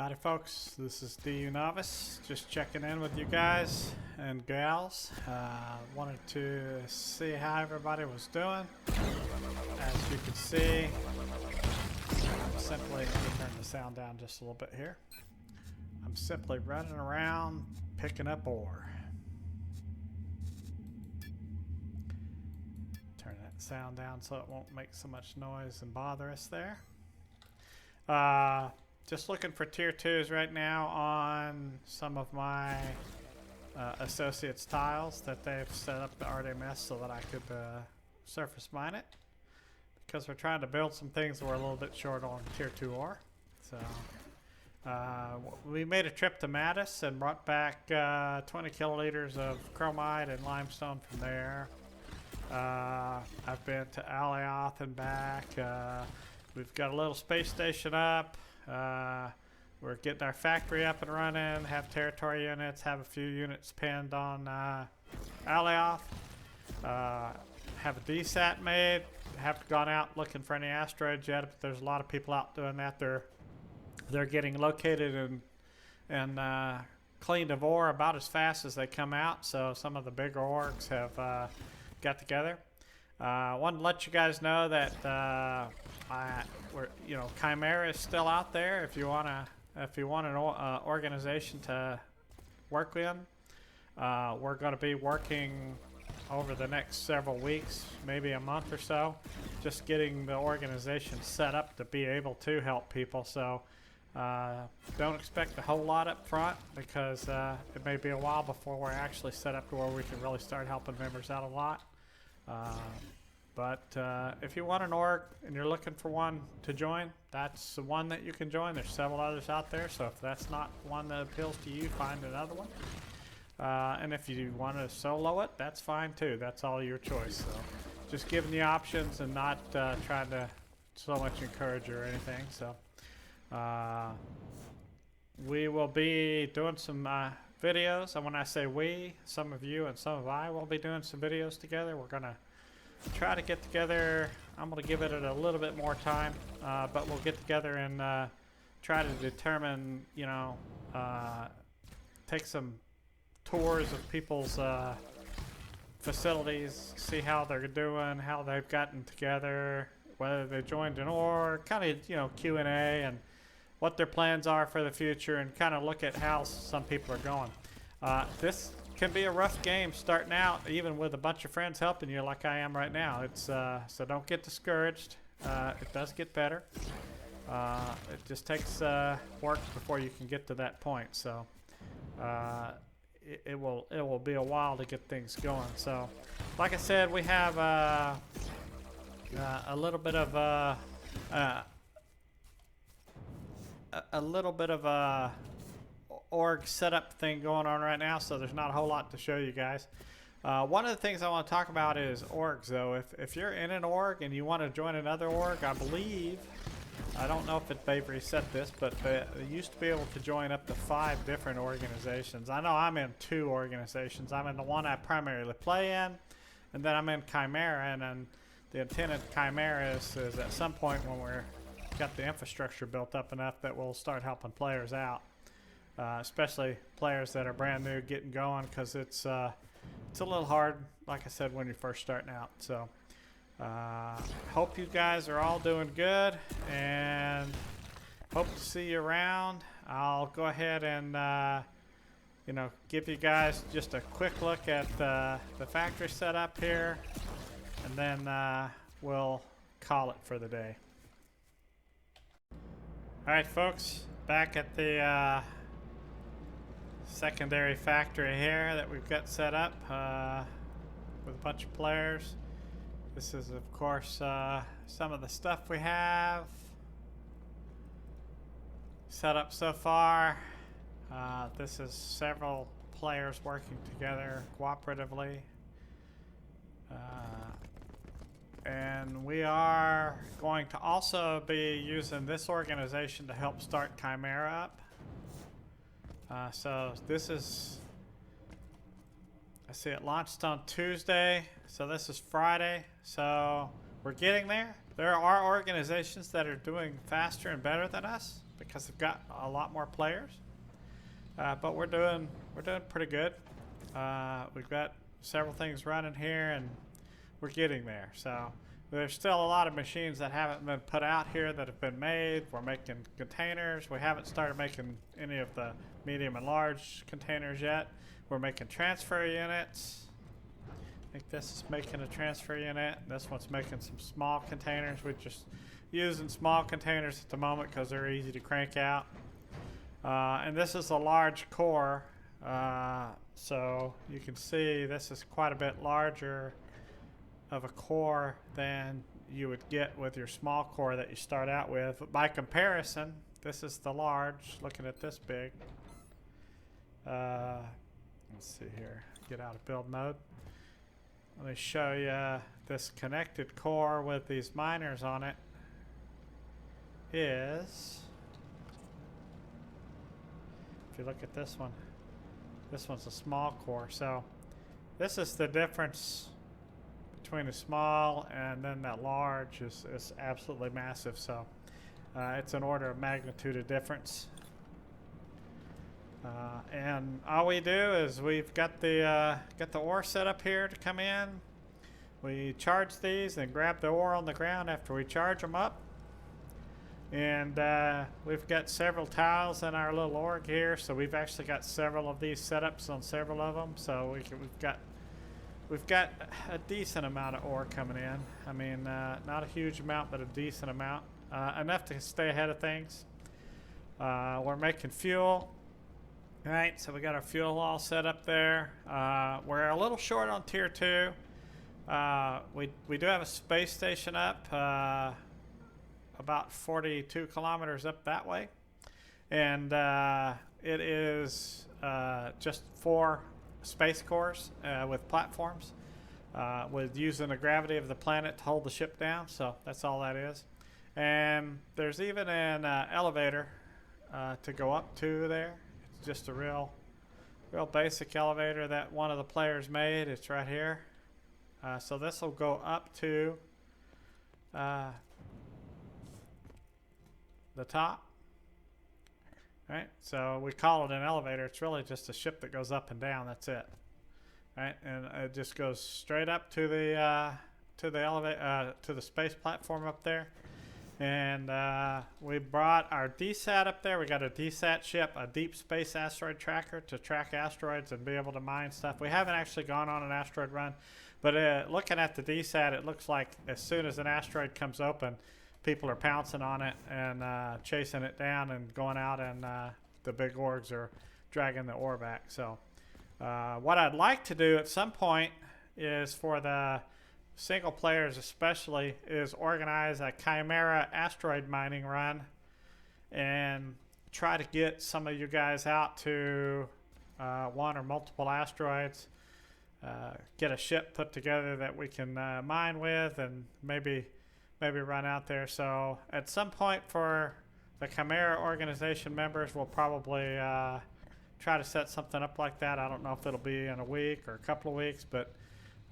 Howdy folks, this is DU Novice, just checking in with you guys and gals. Wanted to see how everybody was doing. As you can see, I'm simply, let me turn the sound down just a little bit here. I'm simply running around picking up ore. Turn that sound down so it won't make so much noise and bother us there. Just looking for tier 2s right now on some of my associates tiles that they've set up the RDMS so that I could surface mine it, because we're trying to build some things that we're a little bit short on tier 2 ore. So we made a trip to Mattis and brought back 20 kiloliters of chromite and limestone from there. I've been to Alioth and back. We've got a little space station up. We're getting our factory up and running, have territory units, have a few units pinned on Alioth, have a DSAT made. Haven't gone out looking for any asteroids yet, but there's a lot of people out doing that. They're getting located and cleaned of ore about as fast as they come out, so some of the bigger orgs have got together. I wanted to let you guys know that Chimera is still out there. If you want an organization to work in, we're going to be working over the next several weeks, maybe a month or so, just getting the organization set up to be able to help people. So don't expect a whole lot up front, because it may be a while before we're actually set up to where we can really start helping members out a lot. But if you want an org and you're looking for one to join, that's the one that you can join. There's several others out there, so if that's not one that appeals to you, find another one. And if you want to solo it, that's fine too. That's all your choice. So just giving you options and not trying to so much encourage you or anything. So we will be doing some videos. And when I say we, some of you and some of I will be doing some videos together. We're going to try to get together. I'm going to give it a little bit more time, but we'll get together and try to determine, take some tours of people's facilities, see how they're doing, how they've gotten together, whether they joined an org, kind of, Q&A and what their plans are for the future, and kind of look at how some people are going. This can be a rough game starting out, even with a bunch of friends helping you like I am right now. It's so don't get discouraged. It does get better. It just takes work before you can get to that point. So it will be a while to get things going. So like I said, we have a little bit of org setup thing going on right now, so there's not a whole lot to show you guys. One of the things I want to talk about is orgs, though. If you're in an org and you want to join another org, I believe, I don't know if they've reset this, but they used to be able to join up to 5 different organizations. I know I'm in 2 organizations. I'm in the one I primarily play in, and then I'm in Chimera, and then the intent of Chimera is at some point when we're got the infrastructure built up enough that we'll start helping players out. Especially players that are brand new getting going, because it's a little hard, like I said, when you're first starting out. So hope you guys are all doing good, and hope to see you around. I'll go ahead and give you guys just a quick look at the factory setup here, and then we'll call it for the day. Alright folks, back at the secondary factory here that we've got set up with a bunch of players. This is of course some of the stuff we have set up so far. This is several players working together cooperatively, and we are going to also be using this organization to help start Chimera up. So this is, I see it launched on Tuesday, so this is Friday. So we're getting there. There are organizations that are doing faster and better than us. because they've got a lot more players. But we're doing pretty good. We've got several things running here, and we're getting there. So there's still a lot of machines that haven't been put out here that have been made. We're making containers. We haven't started making any of the medium and large containers yet. We're making transfer units. I think this is making a transfer unit. This one's making some small containers. We're just using small containers at the moment because they're easy to crank out. And this is a large core. So you can see this is quite a bit larger of a core than you would get with your small core that you start out with. But by comparison, this is the large, looking at this big. Let's see here, get out of build mode. Let me show you this connected core with these miners on it is, if you look at this one's a small core. So this is the difference between a small and then that large is absolutely massive. So it's an order of magnitude of difference. And all we do is we've got the ore set up here to come in. We charge these and grab the ore on the ground after we charge them up. And we've got several tiles in our little org here, so we've actually got several of these setups on several of them. So we've got a decent amount of ore coming in. I mean, not a huge amount, but a decent amount, enough to stay ahead of things. We're making fuel. All right, so we got our fuel all set up there. We're a little short on tier 2. We do have a space station up about 42 kilometers up that way, and it is just 4 space cores with platforms with using the gravity of the planet to hold the ship down. So that's all that is. And there's even an elevator to go up to there. It's just a real basic elevator that one of the players made. It's right here. So this will go up to the top. Right, so we call it an elevator. It's really just a ship that goes up and down. That's it. Right, and it just goes straight up to the elevator to the space platform up there. And we brought our DSAT up there. We got a DSAT ship, a deep space asteroid tracker, to track asteroids and be able to mine stuff. We haven't actually gone on an asteroid run, but looking at the DSAT, it looks like as soon as an asteroid comes open, people are pouncing on it and chasing it down and going out, and the big orgs are dragging the ore back. So what I'd like to do at some point is, for the single players especially, is organize a Chimera asteroid mining run and try to get some of you guys out to one or multiple asteroids, get a ship put together that we can mine with, and maybe run out there. So at some point for the Chimera organization members, we'll probably try to set something up like that. I don't know if it'll be in a week or a couple of weeks, but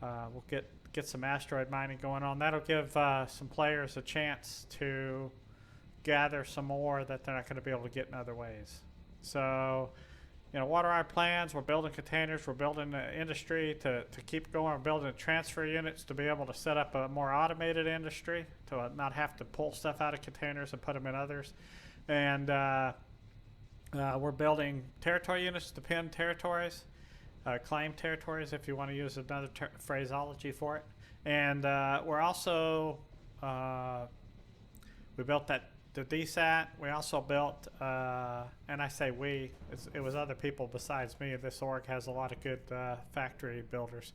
we'll get some asteroid mining going on. That'll give some players a chance to gather some more that they're not going to be able to get in other ways. So, you know, what are our plans? We're building containers. We're building the industry to keep going. We're building transfer units to be able to set up a more automated industry, to not have to pull stuff out of containers and put them in others. And we're building territory units to pin territories, claim territories, if you want to use another phraseology for it. And we're also, we built the DSAT. We also built, and I say we, it was other people besides me. This org has a lot of good factory builders.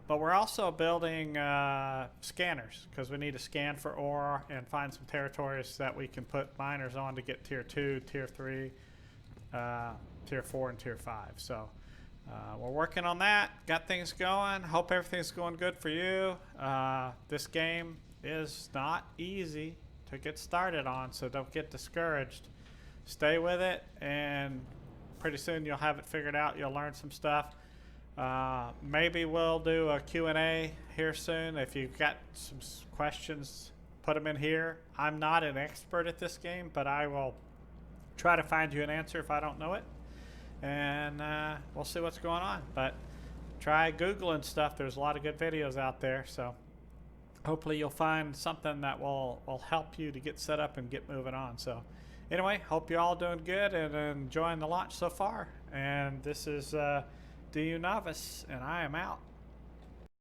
But we're also building scanners, because we need to scan for ore and find some territories that we can put miners on to get tier 2, tier 3, tier 4, and tier 5. So we're working on that. Got things going. Hope everything's going good for you. This game is not easy to get started on, so don't get discouraged. Stay with it, and pretty soon you'll have it figured out. You'll learn some stuff. Maybe we'll do a Q&A here soon. If you've got some questions, put them in here. I'm not an expert at this game, but I will try to find you an answer if I don't know it, and we'll see what's going on. But try Googling stuff. There's a lot of good videos out there, so hopefully you'll find something that will help you to get set up and get moving on. So anyway, hope you're all doing good and enjoying the launch so far. And this is DU Novice, and I am out.